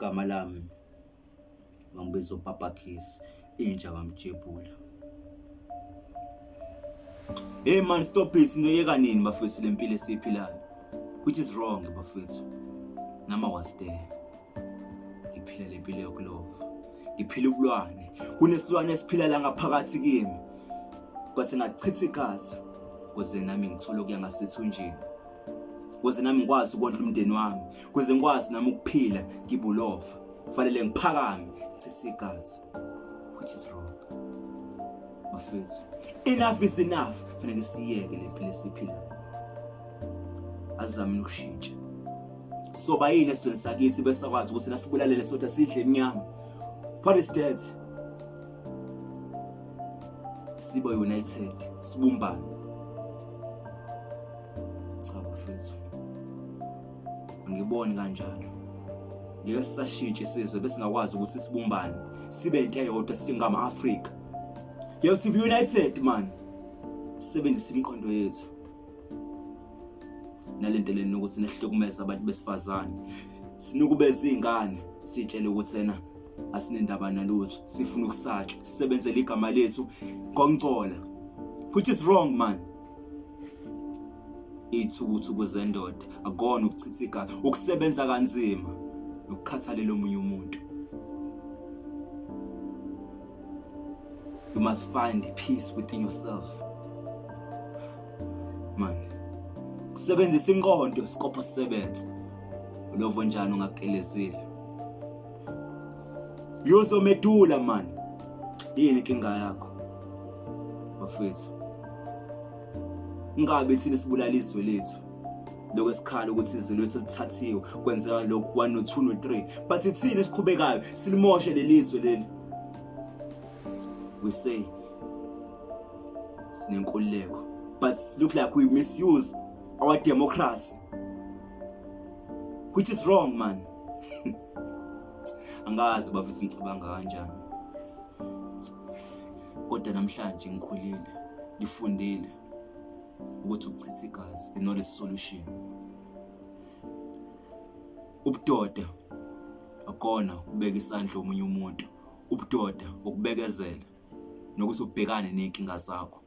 igama lami ngibiza uPapa Kiss inja kamjebula. Hey man, stop it, noyeka nini bafethu lempilo esiphilayo, which is wrong bafethu. Nama was there, ngiphila lempilo yokulova, ngiphila ubulwane, kunesilwane esiphila la ngaphakathi kimi, kwase ngachitha igazi kuze nami ngithola okuya ngasethunjini, kuze nami ngikwazi ukondla umndeni wami, kuze ngikwazi nami ukuphila ngibulova, kufanele ngiphakame ngithethe igazi, which is wrong bafethu. Enough is enough, kufanele siyeke lempilo esiphilayo, azame ukushintsha. Soba yini esizweni sakithi bese kwazi ukuthi nasibulalele sodwa sidle eminyama. What is that? Sibo united, sibumbane. Cha bafethu, ngibone kanjalo. Ngeke sisashintshe isizwe bese ngakwazi ukuthi sibumbane, sibe into eyodwa singama Africa. You have to be united man. Sisebenzise imiqondo yethu. Nalento leni ukuthi nehlukumeza abantu besifazane, sinukubeza izingane, sitshele ukuthi yena asinendaba nalutho, sifuna ukusatshwa, sisebenzele igama lethu ngongcola, which is wrong man. Ithukuthi zendoda akona ukuchitha igazi, ukusebenza kanzima nokukhathalela omunye umuntu. You must find peace within yourself man. Kusebenzisa inqondo sikopha sisebenza, ulovo njani ungakelezile. Yozomedula man, yini inkinga yakho bafethu? Ngabe thina sibulala izwe lethu lokho esikhala ukuthi izwe lethu lithathiwe, kwenzeka lokho 1 no 2 no 3, but thina esiqhubekayo silimoshe lelizwe leli. We say sinenkululeko, but look like we misuse our democracy, which is wrong man. Angazi bafisa ngicabanga kanjani, kodwa namhlanje ngikhulile, ngifundile ukuthi ukuchitha igazi is not a solution. Ubudoda akona ukubeka isandla omunye umuntu, ubudoda ukubekezela nokuthi ubhekane nenkinga zakho.